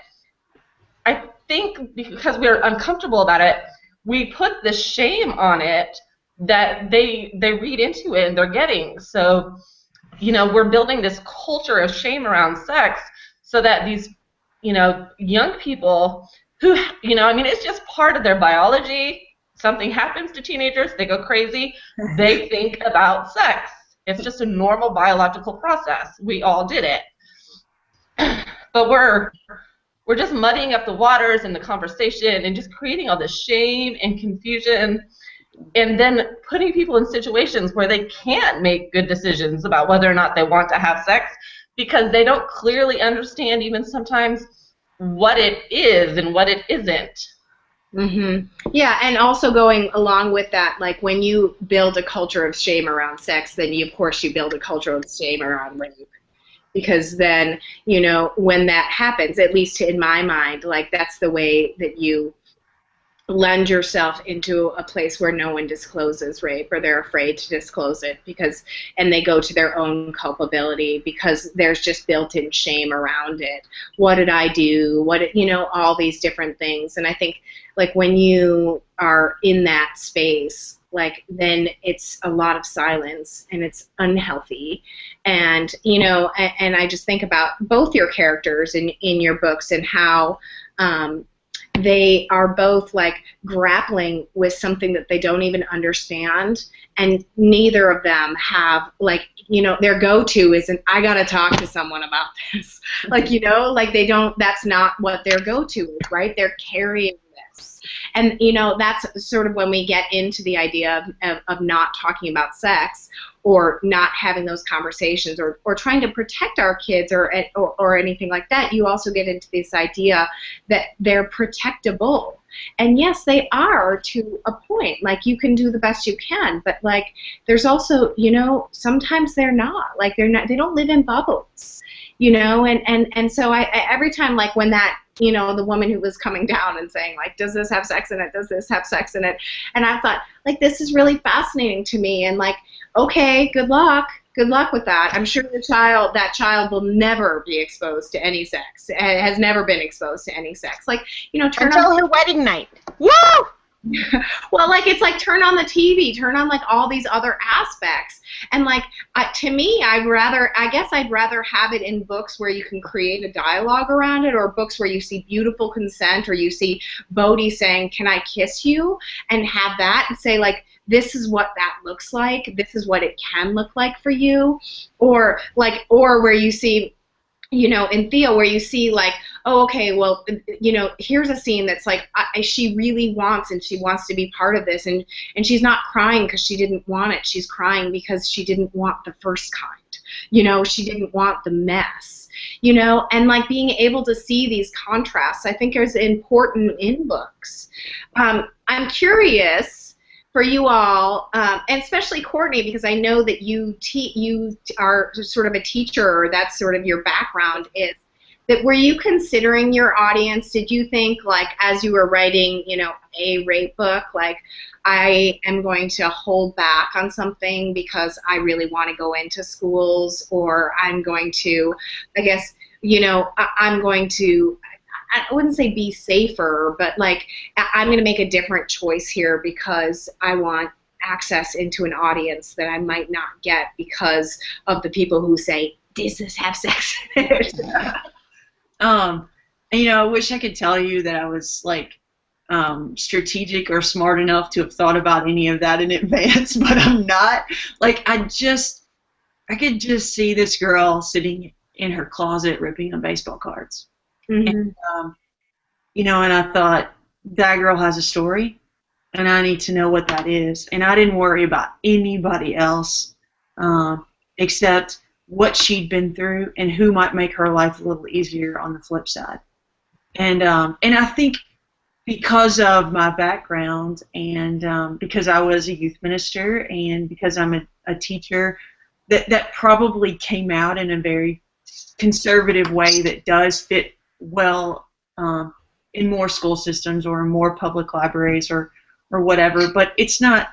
E: I think because we're uncomfortable about it, we put the shame on it that they read into it and they're getting. So, you know, we're building this culture of shame around sex so that these, you know, young people who, you know, I mean, it's just part of their biology. something happens to teenagers, they go crazy, they think about sex. It's just a normal biological process. We all did it. But we're just muddying up the waters in the conversation and just creating all this shame and confusion, and then putting people in situations where they can't make good decisions about whether or not they want to have sex because they don't clearly understand even sometimes what it is and what it isn't.
B: Yeah, and also going along with that, like when you build a culture of shame around sex, then of course you build a culture of shame around rape. Because then, you know, when that happens, at least in my mind, like that's the way that you lend yourself into a place where no one discloses rape, or they're afraid to disclose it and they go to their own culpability because there's just built-in shame around it. What did I do? All these different things. And I think like when you are in that space, like then it's a lot of silence and it's unhealthy. And, and I just think about both your characters in your books and how, they are both like grappling with something that they don't even understand, and neither of them have their go-to isn't I gotta talk to someone about this. They don't, that's not what their go-to is, right? They're carrying this. And that's sort of when we get into the idea of not talking about sex or not having those conversations or trying to protect our kids or anything like that. You also get into this idea that they're protectable. And yes, they are to a point. Like you can do the best you can, but like there's also, sometimes they're not. Like they don't live in bubbles. And so I every time like when that the woman who was coming down and saying like, does this have sex in it? Does this have sex in it? And I thought like, this is really fascinating to me. And like, okay, good luck with that. I'm sure that child will never be exposed to any sex. Has never been exposed to any sex. Like, turn
A: until her wedding night. Woo!
B: Well, like it's like turn on the TV, turn on like all these other aspects, and like to me, I'd rather have it in books where you can create a dialogue around it, or books where you see beautiful consent, or you see Bodhi saying, "Can I kiss you?" and have that and say like, this is what that looks like, this is what it can look like for you, or where you see. In Theo, where you see like, oh, okay, well, here's a scene that's like, she really wants and she wants to be part of this, and she's not crying because she didn't want it. She's crying because she didn't want the first kind. She didn't want the mess. And like being able to see these contrasts, I think is important in books. I'm curious for you all, and especially Courtney, because I know that you are sort of a teacher, or that's sort of your background, is that were you considering your audience? Did you think, like, as you were writing, a rape book, like, I am going to hold back on something because I really want to go into schools, or I'm going to, I guess, I'm going to, I wouldn't say be safer, but like I'm going to make a different choice here because I want access into an audience that I might not get because of the people who say, does this have sex in it?
D: I wish I could tell you that I was like strategic or smart enough to have thought about any of that in advance, but I'm not. Like I could just see this girl sitting in her closet ripping on baseball cards. And, and I thought, that girl has a story, and I need to know what that is. And I didn't worry about anybody else except what she'd been through and who might make her life a little easier on the flip side. And I think because of my background and because I was a youth minister and because I'm a teacher, that probably came out in a very conservative way that does fit well in more school systems or in more public libraries or whatever, but it's not.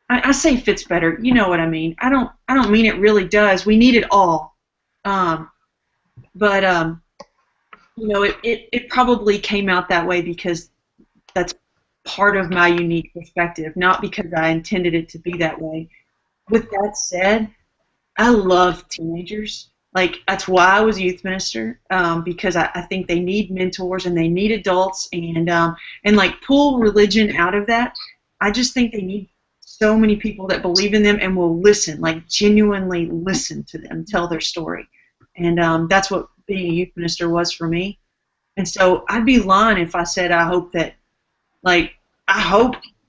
D: I say fits better. You know what I mean. I don't mean it really does. We need it all, but it probably came out that way because that's part of my unique perspective, not because I intended it to be that way. With that said, I love teenagers. Like, that's why I was a youth minister, because I think they need mentors and they need adults, and like pull religion out of that I just think they need so many people that believe in them and will listen, like genuinely listen to them tell their story. And that's what being a youth minister was for me. And so I'd be lying if I said I hope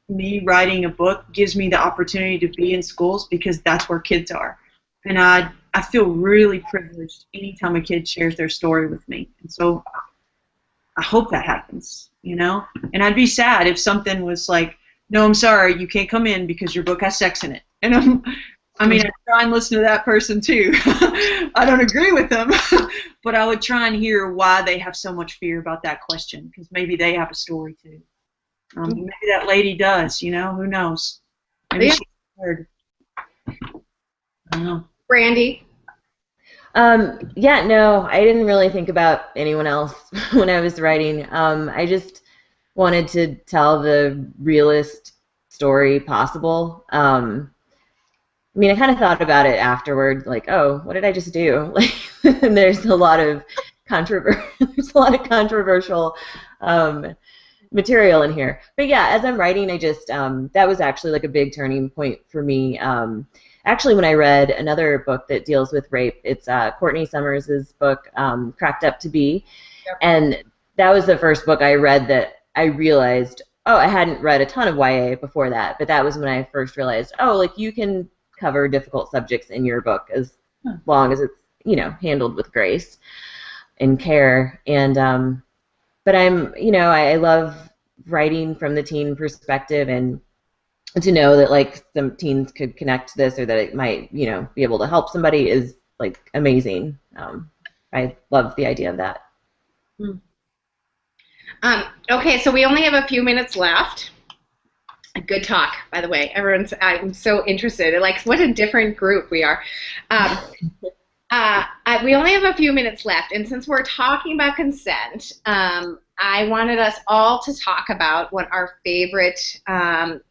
D: me writing a book gives me the opportunity to be in schools, because that's where kids are. And I feel really privileged anytime a kid shares their story with me. And so I hope that happens, you know? And I'd be sad if something was like, no, I'm sorry, you can't come in because your book has sex in it. And I try and listen to that person too. I don't agree with them, but I would try and hear why they have so much fear about that question, because maybe they have a story too. Maybe that lady does, you know, who knows? Maybe she's scared. I don't know.
B: Brandy?
C: Yeah, no, I didn't really think about anyone else when I was writing. I just wanted to tell the realest story possible. I kind of thought about it afterward, like, oh, what did I just do? Like, there's a lot of controversial material in here. But yeah, as I'm writing, I just that was actually like a big turning point for me. Actually, when I read another book that deals with rape, it's Courtney Summers' book, Cracked Up to Be. Yep. And that was the first book I read that I realized, oh, I hadn't read a ton of YA before that, but that was when I first realized, oh, like you can cover difficult subjects in your book as long as it's, you know, handled with grace and care. And but I love writing from the teen perspective, and to know that like some teens could connect to this, or that it might, you know, be able to help somebody is like amazing. I love the idea of that.
B: Okay, so we only have a few minutes left. Good talk, by the way. I'm so interested. Like, what a different group we are. We only have a few minutes left, and since we're talking about consent, I wanted us all to talk about what our favorite,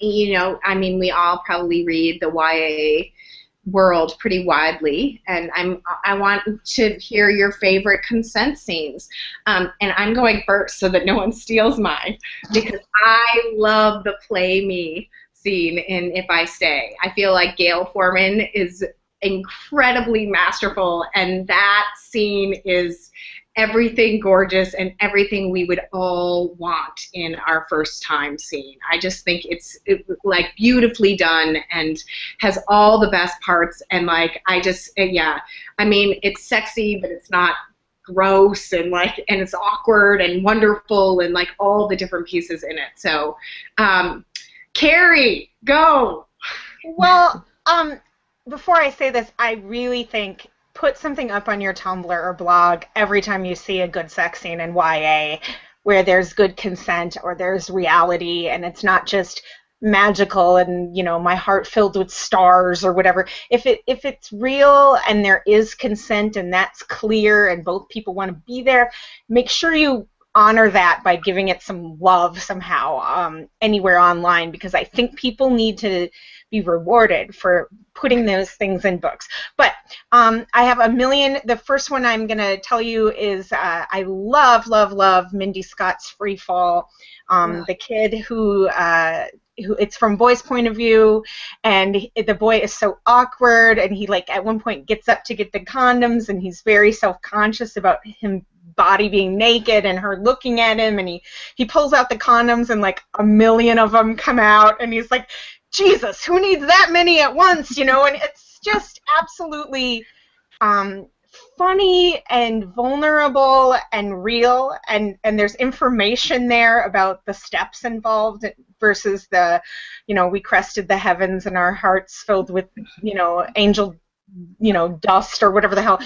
B: we all probably read the YA world pretty widely, and I want to hear your favorite consent scenes. And I'm going first so that no one steals mine, because I love the play me scene in If I Stay. I feel like Gail Foreman is incredibly masterful, and that scene is everything gorgeous and everything we would all want in our first time scene. I just think it's like beautifully done and has all the best parts, and like it's sexy, but it's not gross, and it's awkward and wonderful, and like all the different pieces in it. So Carrie, go.
A: Well, before I say this, I really think put something up on your Tumblr or blog every time you see a good sex scene in YA where there's good consent or there's reality, and it's not just magical and, you know, my heart filled with stars or whatever. If it's real and there is consent and that's clear and both people want to be there, make sure you honor that by giving it some love somehow anywhere online, because I think people need to be rewarded for putting those things in books. But I have a million. The first one I'm going to tell you is I love Mindy Scott's Free Fall. The kid who it's from boy's point of view, and the boy is so awkward, and he like at one point gets up to get the condoms, and he's very self-conscious about him body being naked and her looking at him, and he pulls out the condoms and like a million of them come out, and he's like, Jesus, who needs that many at once, you know? And it's just absolutely funny and vulnerable and real, and there's information there about the steps involved versus the, you know, we crested the heavens and our hearts filled with, you know, angel, you know, dust or whatever the hell.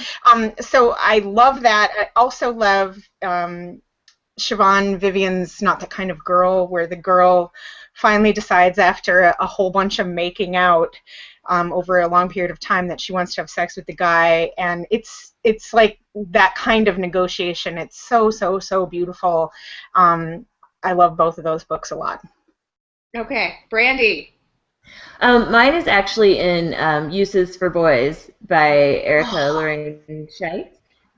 A: So I love that. I also love Siobhan Vivian's Not That Kind of Girl, where the girl finally decides after a whole bunch of making out over a long period of time that she wants to have sex with the guy, and it's like that kind of negotiation. It's so beautiful. I love both of those books a lot.
B: Okay, Brandy.
C: Mine is actually in Uses for Boys by Erica Lorraine Scheidt.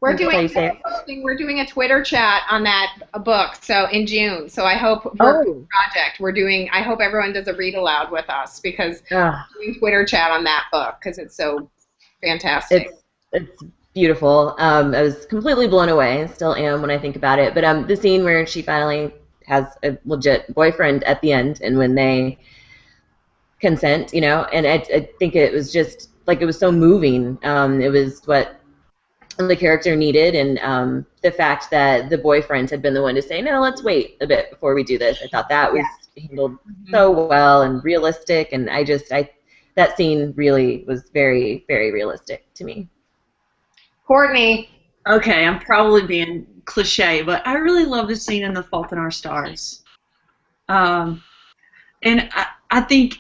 B: We're
C: That's how you
B: doing
C: say it.
B: we're doing a Twitter chat on that book, so in June. So I hope project we're doing. I hope everyone does a read aloud with us because
C: Ah,
B: we're doing Twitter chat on that book because it's so fantastic.
C: it's beautiful. I was completely blown away, and still am when I think about it. But the scene where she finally has a legit boyfriend at the end, and when they consent, you know, and I think it was just like it was so moving. It was what the character needed, and the fact that the boyfriend had been the one to say, no, let's wait a bit before we do this. I thought that was handled so well and realistic, and that scene really was very, very realistic to me.
B: Courtney.
D: Okay, I'm probably being cliche, but I really love the scene in The Fault in Our Stars. And I think,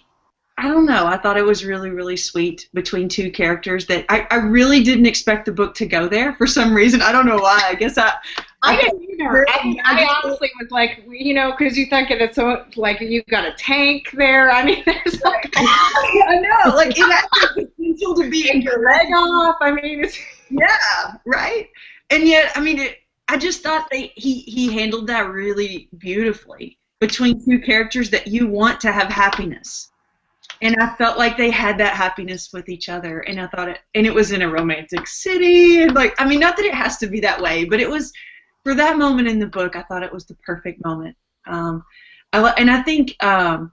D: I don't know, I thought it was really, really sweet between two characters that I really didn't expect the book to go there for some reason. I don't know why. I guess I
B: didn't either. I honestly was like, you know, because you think it's so, like, you've got a tank there. I mean, there's like,
D: I know, like, it has the potential to be
B: your leg off. I mean, it's...
D: Yeah, right? And yet, I mean, I just thought he handled that really beautifully between two characters that you want to have happiness. And I felt like they had that happiness with each other, and I thought it was in a romantic city, and like, I mean, not that it has to be that way, but it was, for that moment in the book, I thought it was the perfect moment. I think, and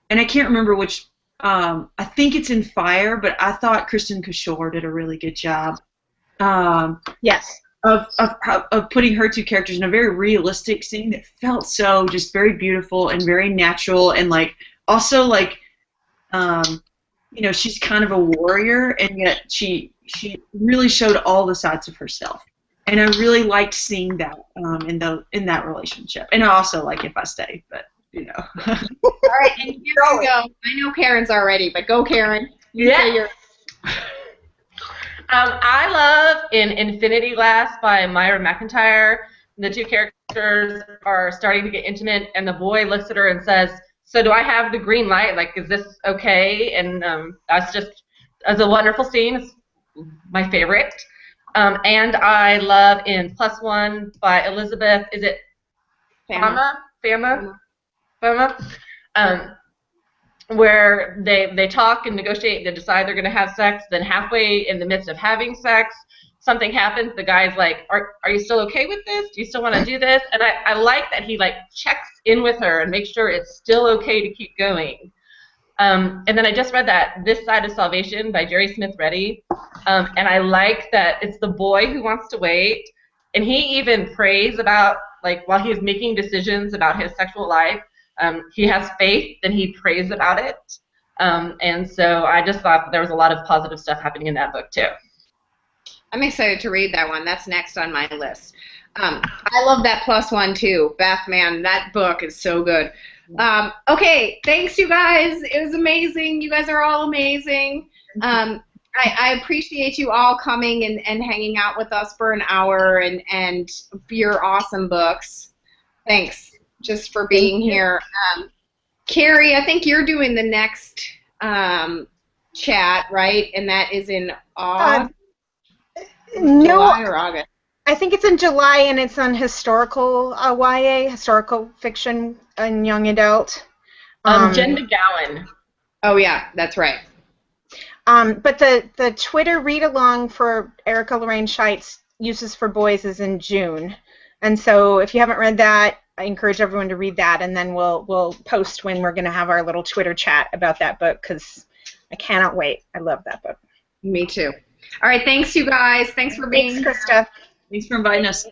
D: I can't remember which, I think it's in Fire, but I thought Kristen Kishore did a really good job.
A: Yes.
D: Of putting her two characters in a very realistic scene that felt so just very beautiful and very natural, and like also like, you know, she's kind of a warrior, and yet she really showed all the sides of herself, and I really liked seeing that in that relationship. And I also like If I Stay, but you know.
B: All right, and here we go. I know Karen's already, but go, Karen.
E: Yeah. I love in Infinity Glass by Myra McIntyre. The two characters are starting to get intimate, and the boy looks at her and says, "So do I have the green light? Like, is this okay?" And that's a wonderful scene. It's my favorite. And I love in Plus One by Elizabeth. Is it Fama? Where they talk and negotiate, they decide they're going to have sex, then halfway in the midst of having sex, something happens, the guy's like, are you still okay with this? Do you still want to do this? And I like that he like checks in with her and makes sure it's still okay to keep going. And then I just read that This Side of Salvation by Jerry Smith Reddy, and I like that it's the boy who wants to wait, and he even prays about, like, while he's making decisions about his sexual life, he has faith and he prays about it. And so I just thought there was a lot of positive stuff happening in that book too.
B: I'm excited to read that one. That's next on my list. I love that Plus One too. Beth, man, that book is so good. Okay, thanks you guys. It was amazing. You guys are all amazing. I appreciate you all coming and hanging out with us for an hour and your awesome books. Thanks just for being here. Carrie, I think you're doing the next chat, right? And that is in July or August?
A: I think it's in July, and it's on historical YA, historical fiction and young adult.
E: Jen McGowan.
B: Oh, yeah, that's right.
A: But the Twitter read-along for Erica Lorraine Scheitz, Uses for Boys, is in June. And so if you haven't read that, I encourage everyone to read that, and then we'll post when we're going to have our little Twitter chat about that book, because I cannot wait. I love that book.
B: Me too. All right, thanks, you guys. Thanks for being here.
A: Thanks, Krista.
D: Thanks for inviting us.